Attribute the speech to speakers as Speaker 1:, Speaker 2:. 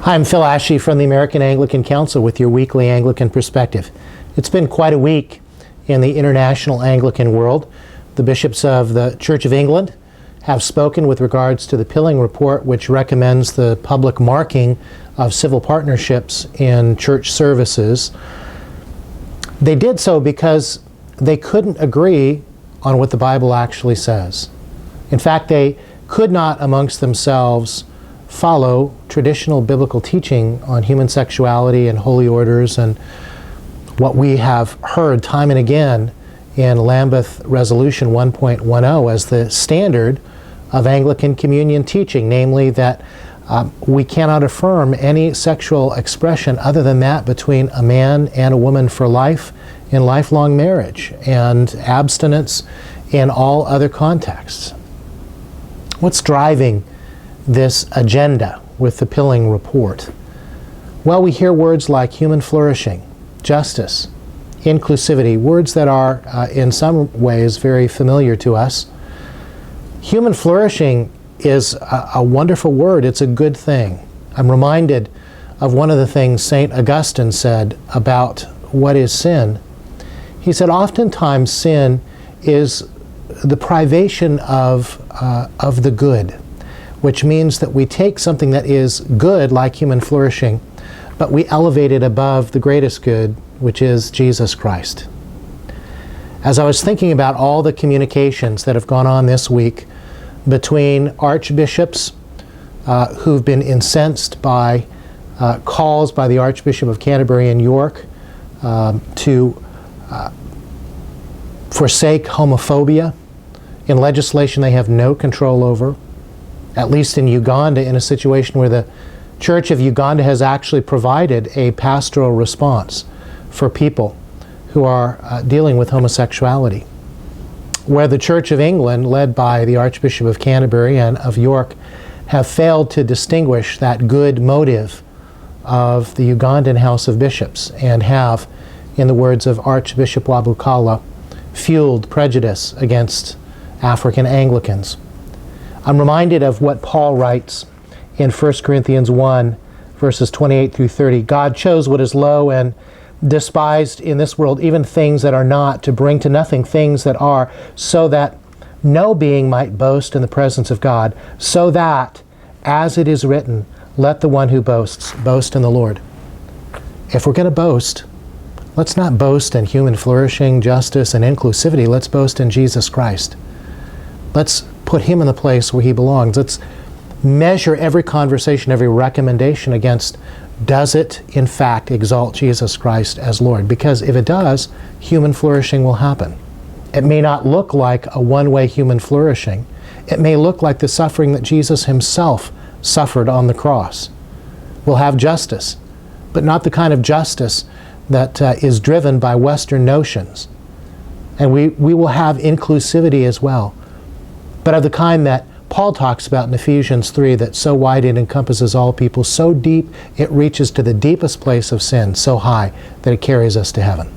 Speaker 1: Hi, I'm Phil Ashey from the American Anglican Council with your weekly Anglican Perspective. It's been quite a week in the international Anglican world. The bishops of the Church of England have spoken with regards to the Pilling Report, which recommends the public marking of civil partnerships in church services. They did so because they couldn't agree on what the Bible actually says. In fact, they could not amongst themselves follow traditional biblical teaching on human sexuality and holy orders and what we have heard time and again in Lambeth Resolution 1.10 as the standard of Anglican Communion teaching, namely that we cannot affirm any sexual expression other than that between a man and a woman for life in lifelong marriage, and abstinence in all other contexts. What's driving this agenda with the Pilling Report? Well, we hear words like human flourishing, justice, inclusivity, words that are in some ways very familiar to us. Human flourishing is a wonderful word. It's a good thing. I'm reminded of one of the things St. Augustine said about what is sin. He said, oftentimes sin is the privation of the good, which means that we take something that is good, like human flourishing, but we elevate it above the greatest good, which is Jesus Christ. As I was thinking about all the communications that have gone on this week between archbishops who've been incensed by calls by the Archbishop of Canterbury and York to forsake homophobia in legislation they have no control over, at least in Uganda, in a situation where the Church of Uganda has actually provided a pastoral response for people who are dealing with homosexuality. Where the Church of England, led by the Archbishop of Canterbury and of York, have failed to distinguish that good motive of the Ugandan House of Bishops and have, in the words of Archbishop Wabukala, fueled prejudice against African Anglicans. I'm reminded of what Paul writes in 1 Corinthians 1, verses 28 through 30. God chose what is low and despised in this world, even things that are not, to bring to nothing things that are, so that no being might boast in the presence of God, so that, as it is written, let the one who boasts boast in the Lord. If we're going to boast, let's not boast in human flourishing, justice, and inclusivity. Let's boast in Jesus Christ. Let's put him in the place where he belongs. Let's measure every conversation, every recommendation against, does it in fact exalt Jesus Christ as Lord? Because if it does, human flourishing will happen. It may not look like a one-way human flourishing. It may look like the suffering that Jesus himself suffered on the cross. We'll have justice, but not the kind of justice that is driven by Western notions. And we will have inclusivity as well, but of the kind that Paul talks about in Ephesians 3, that so wide it encompasses all people, so deep it reaches to the deepest place of sin, so high that it carries us to heaven.